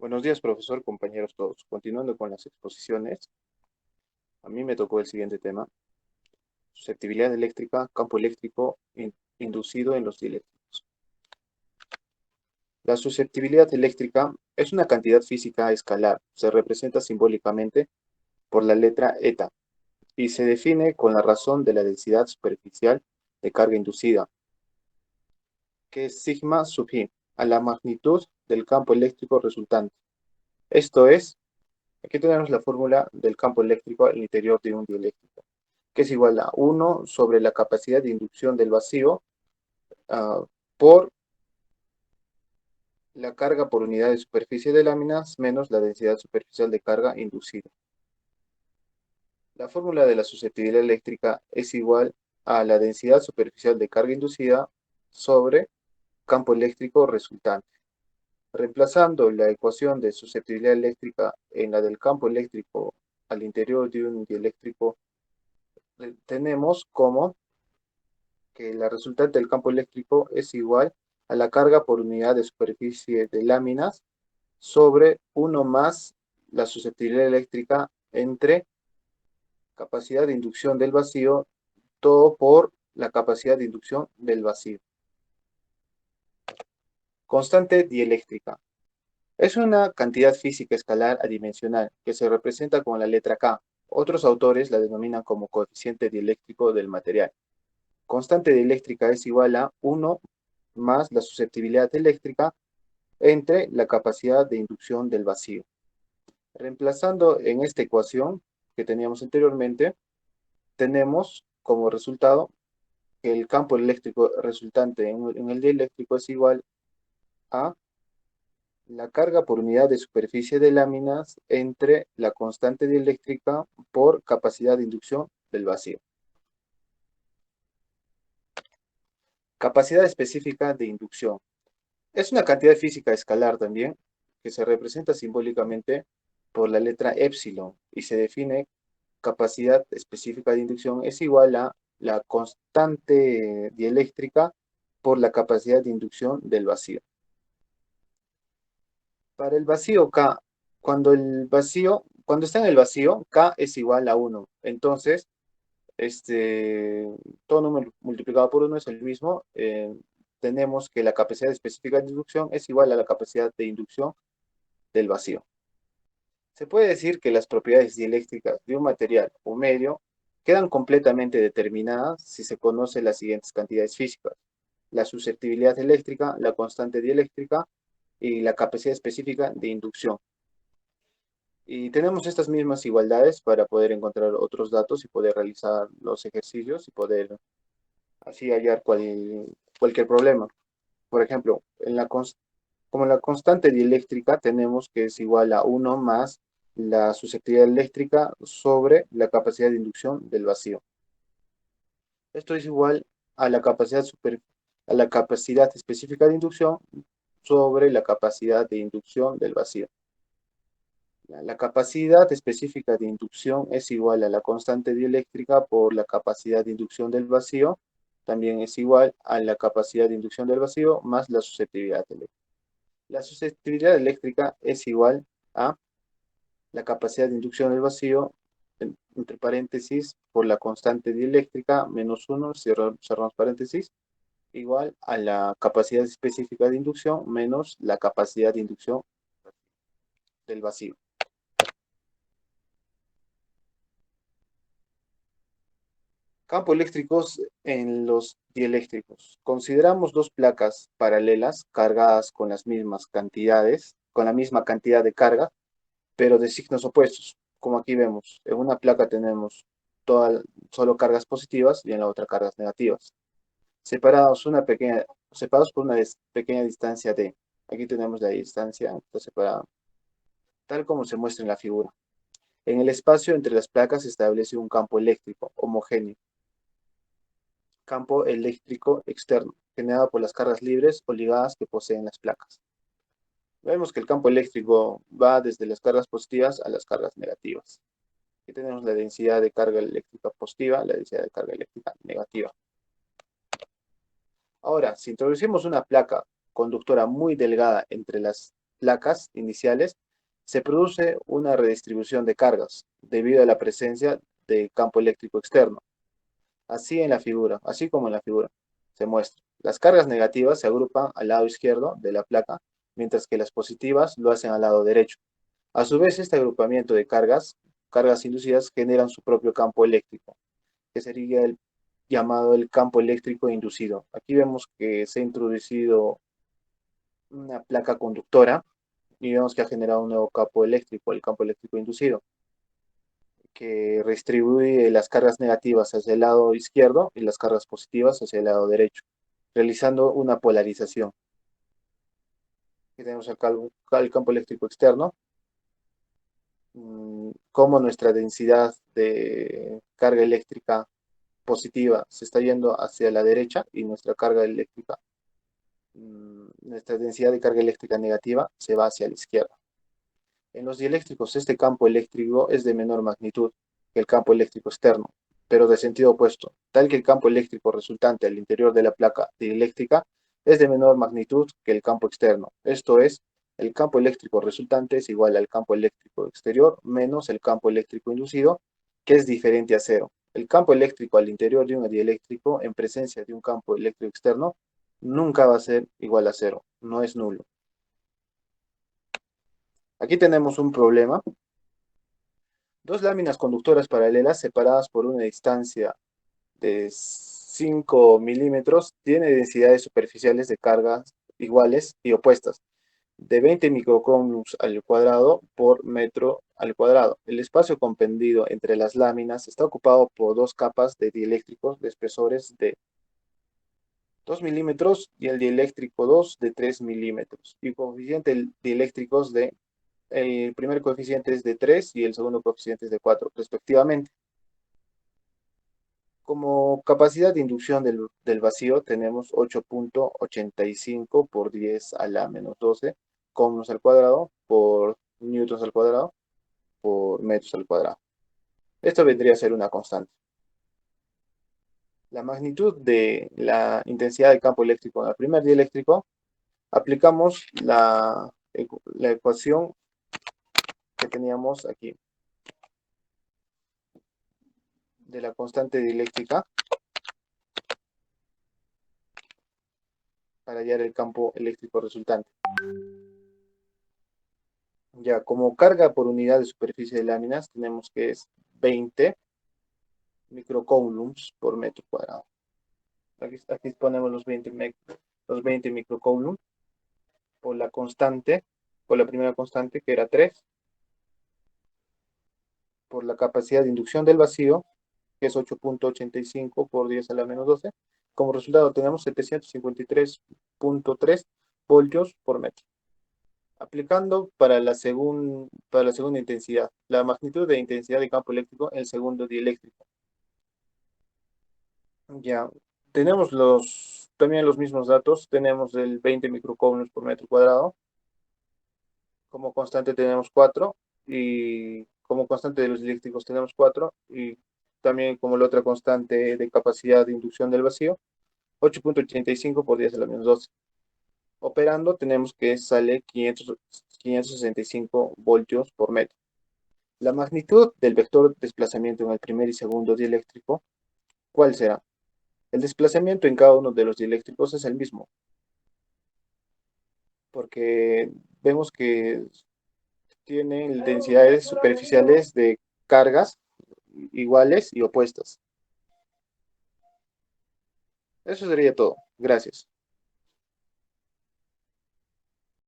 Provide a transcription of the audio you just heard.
Buenos días, profesor, compañeros todos. Continuando con las exposiciones, a mí me tocó el siguiente tema: susceptibilidad eléctrica, campo eléctrico inducido en los dieléctricos. La susceptibilidad eléctrica es una cantidad física escalar. Se representa simbólicamente por la letra eta y se define con la razón de la densidad superficial de carga inducida, que es sigma sub i, a la magnitud del campo eléctrico resultante. Esto es, aquí tenemos la fórmula del campo eléctrico al interior de un dieléctrico, que es igual a 1 sobre la capacidad de inducción del vacío por la carga por unidad de superficie de láminas menos la densidad superficial de carga inducida. La fórmula de la susceptibilidad eléctrica es igual a la densidad superficial de carga inducida sobre campo eléctrico resultante. Reemplazando la ecuación de susceptibilidad eléctrica en la del campo eléctrico al interior de un dieléctrico, tenemos como que la resultante del campo eléctrico es igual a la carga por unidad de superficie de láminas sobre 1 más la susceptibilidad eléctrica entre capacidad de inducción del vacío, todo por la capacidad de inducción del vacío. Constante dieléctrica. Es una cantidad física escalar adimensional que se representa con la letra K. Otros autores la denominan como coeficiente dieléctrico del material. Constante dieléctrica es igual a 1 más la susceptibilidad eléctrica entre la capacidad de inducción del vacío. Reemplazando en esta ecuación que teníamos anteriormente, tenemos como resultado que el campo eléctrico resultante en el dieléctrico es igual a la carga por unidad de superficie de láminas entre la constante dieléctrica por capacidad de inducción del vacío. Capacidad específica de inducción. Es una cantidad física escalar también, que se representa simbólicamente por la letra epsilon y se define capacidad específica de inducción es igual a la constante dieléctrica por la capacidad de inducción del vacío. Para el vacío K, cuando está en el vacío, K es igual a 1. Entonces, todo número multiplicado por 1 es el mismo. Tenemos que la capacidad específica de inducción es igual a la capacidad de inducción del vacío. Se puede decir que las propiedades dieléctricas de un material o medio quedan completamente determinadas si se conocen las siguientes cantidades físicas: la susceptibilidad eléctrica, la constante dieléctrica y la capacidad específica de inducción. Y tenemos estas mismas igualdades para poder encontrar otros datos y poder realizar los ejercicios y poder así hallar cualquier problema. Por ejemplo, como la constante dieléctrica tenemos que es igual a 1 más la susceptibilidad eléctrica sobre la capacidad de inducción del vacío. Esto es igual a a la capacidad específica de inducción sobre la capacidad de inducción del vacío. La capacidad específica de inducción es igual a la constante dieléctrica por la capacidad de inducción del vacío. También es igual a la capacidad de inducción del vacío más la susceptibilidad eléctrica. La susceptibilidad eléctrica es igual a la capacidad de inducción del vacío, entre paréntesis, por la constante dieléctrica, menos 1, cerramos paréntesis, igual a la capacidad específica de inducción menos la capacidad de inducción del vacío. Campos eléctricos en los dieléctricos. Consideramos dos placas paralelas cargadas con las mismas cantidades, con la misma cantidad de carga, pero de signos opuestos. Como aquí vemos, en una placa tenemos solo cargas positivas y en la otra cargas negativas. Separados por una pequeña distancia d. Aquí tenemos la distancia separada, tal como se muestra en la figura. En el espacio entre las placas se establece un campo eléctrico homogéneo, campo eléctrico externo, generado por las cargas libres o ligadas que poseen las placas. Vemos que el campo eléctrico va desde las cargas positivas a las cargas negativas. Aquí tenemos la densidad de carga eléctrica positiva, la densidad de carga eléctrica negativa. Ahora, si introducimos una placa conductora muy delgada entre las placas iniciales, se produce una redistribución de cargas debido a la presencia de campo eléctrico externo. Así como en la figura, se muestra. Las cargas negativas se agrupan al lado izquierdo de la placa, mientras que las positivas lo hacen al lado derecho. A su vez, este agrupamiento de cargas inducidas, generan su propio campo eléctrico, que sería el llamado el campo eléctrico inducido. Aquí vemos que se ha introducido una placa conductora y vemos que ha generado un nuevo campo eléctrico, el campo eléctrico inducido, que redistribuye las cargas negativas hacia el lado izquierdo y las cargas positivas hacia el lado derecho, realizando una polarización. Aquí tenemos acá el campo eléctrico externo, como nuestra densidad de carga eléctrica positiva se está yendo hacia la derecha y nuestra densidad de carga eléctrica negativa se va hacia la izquierda. En los dieléctricos, este campo eléctrico es de menor magnitud que el campo eléctrico externo, pero de sentido opuesto, tal que el campo eléctrico resultante al interior de la placa dieléctrica es de menor magnitud que el campo externo. Esto es, el campo eléctrico resultante es igual al campo eléctrico exterior menos el campo eléctrico inducido, que es diferente a cero. El campo eléctrico al interior de un dieléctrico en presencia de un campo eléctrico externo nunca va a ser igual a cero, no es nulo. Aquí tenemos un problema. Dos láminas conductoras paralelas separadas por una distancia de 5 milímetros tienen densidades superficiales de cargas iguales y opuestas, de 20 microcoulombs al cuadrado por metro al cuadrado. El espacio comprendido entre las láminas está ocupado por dos capas de dieléctricos de espesores de 2 milímetros y el dieléctrico 2 de 3 milímetros, y coeficientes dieléctricos de el primer coeficiente es de 3 y el segundo coeficiente es de 4, respectivamente. Como capacidad de inducción del vacío tenemos 8.85 por 10 a la menos 12 coulombs al cuadrado por newtons al cuadrado por metros al cuadrado. Esto vendría a ser una constante. La magnitud de la intensidad del campo eléctrico en el primer dieléctrico, aplicamos la ecuación que teníamos aquí de la constante dieléctrica para hallar el campo eléctrico resultante. Ya, como carga por unidad de superficie de láminas, tenemos que es 20 microcoulombs por metro cuadrado. Aquí ponemos los 20 microcoulombs por la constante, por la primera constante que era 3, por la capacidad de inducción del vacío, que es 8.85 por 10 a la menos 12. Como resultado tenemos 753.3 voltios por metro. Aplicando para la segunda intensidad, la magnitud de intensidad de campo eléctrico en el segundo dieléctrico. Ya, tenemos también los mismos datos, tenemos el 20 microcoulombs por metro cuadrado. Como constante tenemos 4, y como constante de los dieléctricos tenemos 4, y también como la otra constante de capacidad de inducción del vacío, 8.85 por 10 a la menos 12. Operando tenemos que sale 565 voltios por metro. La magnitud del vector de desplazamiento en el primer y segundo dieléctrico, ¿cuál será? El desplazamiento en cada uno de los dieléctricos es el mismo, porque vemos que tienen densidades superficiales de cargas iguales y opuestas. Eso sería todo. Gracias.